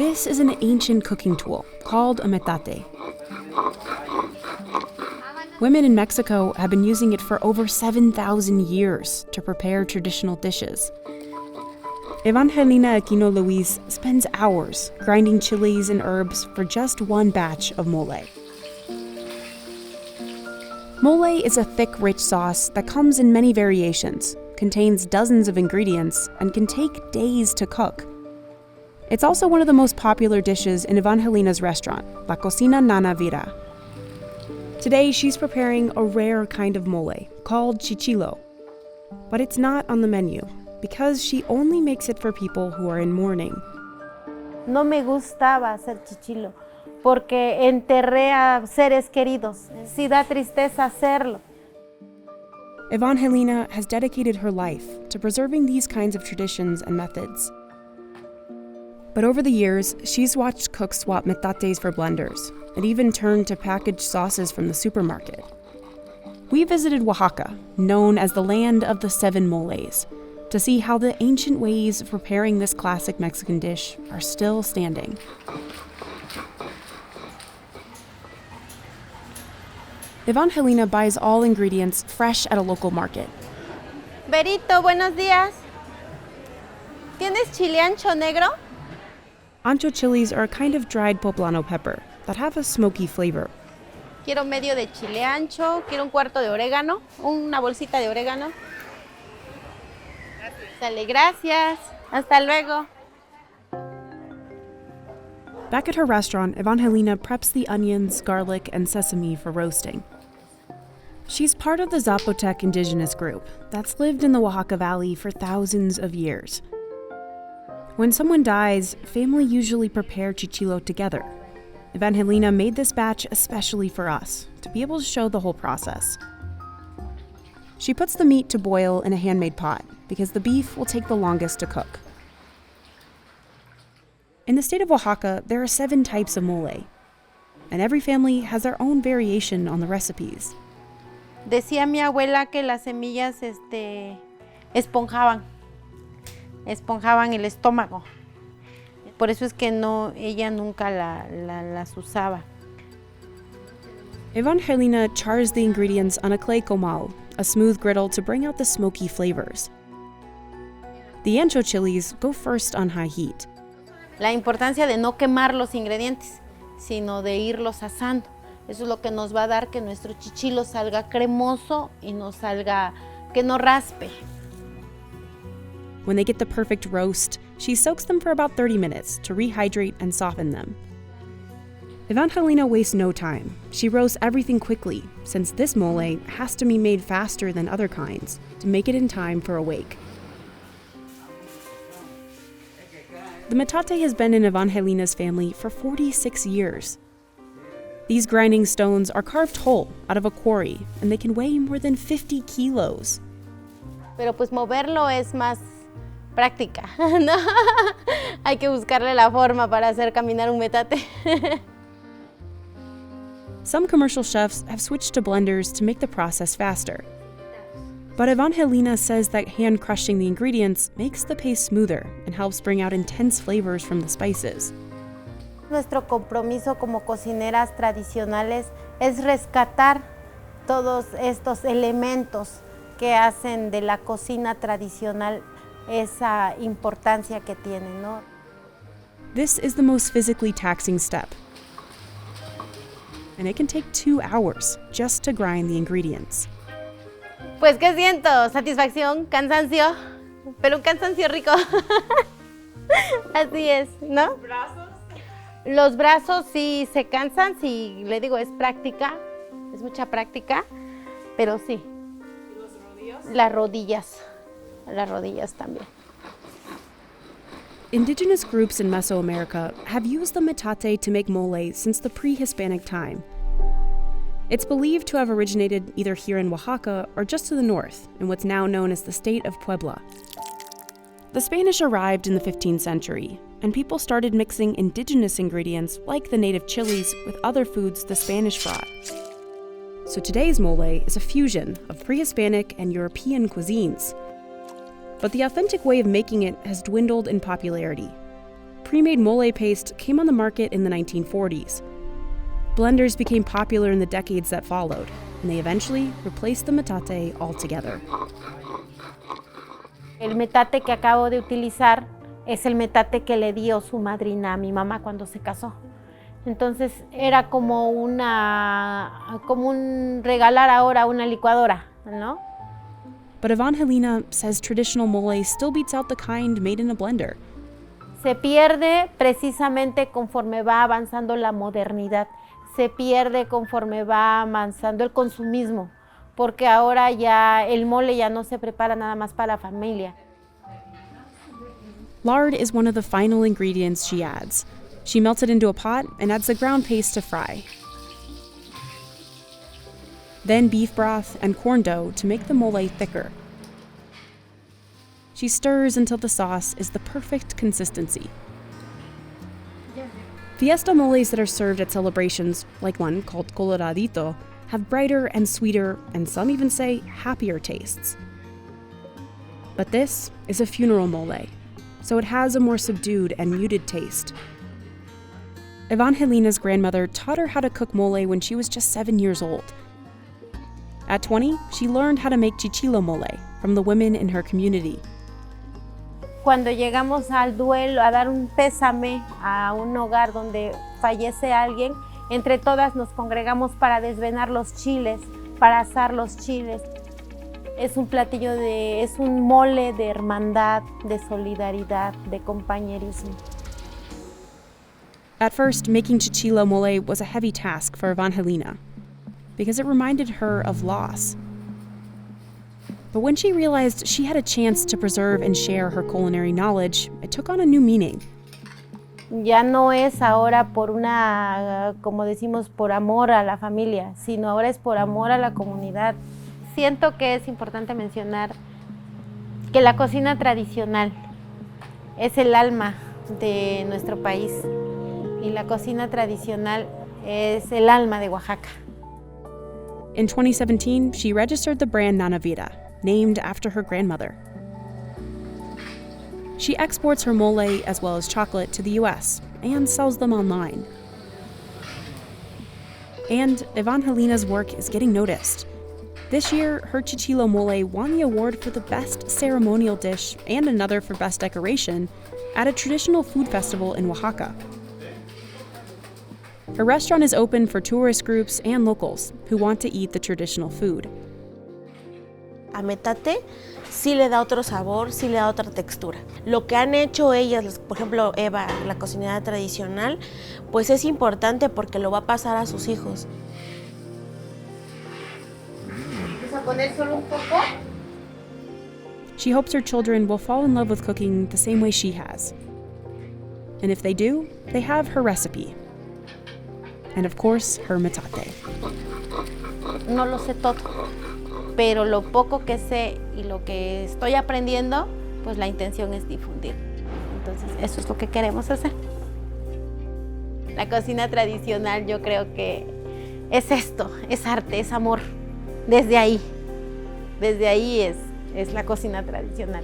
This is an ancient cooking tool called a metate. Women in Mexico have been using it for over 7,000 years to prepare traditional dishes. Evangelina Aquino Luis spends hours grinding chilies and herbs for just one batch of mole. Mole is a thick, rich sauce that comes in many variations, contains dozens of ingredients, and can take days to cook. It's also one of the most popular dishes in Evangelina's restaurant, La Cocina Nana Vira. Today, she's preparing a rare kind of mole called chichilo. But it's not on the menu because she only makes it for people who are in mourning. No me gustaba hacer chichilo porque enterré a seres queridos. Sí da tristeza hacerlo. Evangelina has dedicated her life to preserving these kinds of traditions and methods. But over the years, she's watched cooks swap metates for blenders and even turned to packaged sauces from the supermarket. We visited Oaxaca, known as the land of the 7 moles, to see how the ancient ways of preparing this classic Mexican dish are still standing. Evangelina buys all ingredients fresh at a local market. Berito, buenos días. ¿Tienes chile ancho negro? Ancho chilies are a kind of dried poblano pepper that have a smoky flavor. Quiero medio de chile ancho, quiero un cuarto de orégano, una bolsita de orégano. Sale, gracias. Hasta luego. Back at her restaurant, Evangelina preps the onions, garlic, and sesame for roasting. She's part of the Zapotec Indigenous group that's lived in the Oaxaca Valley for thousands of years. When someone dies, family usually prepare chichilo together. Evangelina made this batch especially for us, to be able to show the whole process. She puts the meat to boil in a handmade pot, because the beef will take the longest to cook. In the state of Oaxaca, there are 7 types of mole, and every family has their own variation on the recipes. Decía mi abuela que las semillas esponjaban el estómago. Por eso es que ella nunca las usaba. Evangelina chars the ingredients on a clay comal, a smooth griddle to bring out the smoky flavors. The ancho chilies go first on high heat. La importancia de no quemar los ingredientes, sino de irlos asando. Eso es lo que nos va a dar que nuestro chichilo salga cremoso y que no raspe. When they get the perfect roast, she soaks them for about 30 minutes to rehydrate and soften them. Evangelina wastes no time. She roasts everything quickly, since this mole has to be made faster than other kinds to make it in time for a wake. The metate has been in Evangelina's family for 46 years. These grinding stones are carved whole out of a quarry, and they can weigh more than 50 kilos. Pero pues moverlo es más práctica, ¿no? Hay que buscarle la forma para hacer caminar un metate. Some commercial chefs have switched to blenders to make the process faster. But Evangelina says that hand crushing the ingredients makes the paste smoother and helps bring out intense flavors from the spices. Nuestro compromiso como cocineras tradicionales es rescatar todos estos elementos que hacen de la cocina tradicional esa importancia que tiene, ¿no? This is the most physically taxing step, and it can take 2 hours just to grind the ingredients. Pues, ¿qué siento? Satisfacción, cansancio, pero un cansancio rico. Así es, ¿no? ¿Los brazos? Los brazos sí se cansan, sí, le digo, es práctica, es mucha práctica, pero sí. ¿Y los rodillas? Las rodillas también. Indigenous groups in Mesoamerica have used the metate to make mole since the pre-Hispanic time. It's believed to have originated either here in Oaxaca or just to the north, in what's now known as the state of Puebla. The Spanish arrived in the 15th century, and people started mixing indigenous ingredients like the native chilies with other foods the Spanish brought. So today's mole is a fusion of pre-Hispanic and European cuisines. But the authentic way of making it has dwindled in popularity. pre-made mole paste came on the market in the 1940s. Blenders became popular in the decades that followed, and they eventually replaced the metate altogether. El metate que acabo de utilizar es el metate que le dio su madrina a mi mamá cuando se casó. Entonces era como un regalar ahora una licuadora, ¿no? But Evangelina says traditional mole still beats out the kind made in a blender. Se pierde precisamente conforme va avanzando la modernidad, se pierde conforme va avanzando el consumismo, porque ahora ya el mole ya no se prepara nada más para la familia. Lard is one of the final ingredients she adds. She melts it into a pot and adds the ground paste to fry. Then beef broth and corn dough to make the mole thicker. She stirs until the sauce is the perfect consistency. Fiesta moles that are served at celebrations, like one called coloradito, have brighter and sweeter, and some even say happier tastes. But this is a funeral mole, so it has a more subdued and muted taste. Evangelina's grandmother taught her how to cook mole when she was just 7 years old. At 20, she learned how to make chichilo mole from the women in her community. Cuando llegamos al duelo, a dar un pésame a un hogar donde fallece alguien, entre todas nos congregamos para desvenar los chiles, para asar los chiles. Es un platillo es un mole de hermandad, de solidaridad, de compañerismo. At first, making chichilo mole was a heavy task for Evangelina because it reminded her of loss. But when she realized she had a chance to preserve and share her culinary knowledge, it took on a new meaning. Ya no es ahora por como decimos, por amor a la familia, sino ahora es por amor a la comunidad. Siento que es importante mencionar que la cocina tradicional es el alma de nuestro país y la cocina tradicional es el alma de Oaxaca. In 2017, she registered the brand Nana Vira, named after her grandmother. She exports her mole as well as chocolate to the US and sells them online. And Evangelina's work is getting noticed. This year, her chichilo mole won the award for the best ceremonial dish and another for best decoration at a traditional food festival in Oaxaca. Her restaurant is open for tourist groups and locals who want to eat the traditional food. A metate sí le da otro sabor, sí le da otra textura. Lo que han hecho ellas, por ejemplo Eva, la cocinera tradicional, pues es importante porque lo va a pasar a sus hijos. ¿Vamos a poner solo un poco? She hopes her children will fall in love with cooking the same way she has. And if they do, they have her recipe. And of course, her metate. No lo sé todo, pero lo poco que sé y lo que estoy aprendiendo, pues la intención es difundir. Entonces, eso es lo que queremos hacer. La cocina tradicional, yo creo que es esto, es arte, es amor. Desde ahí es la cocina tradicional.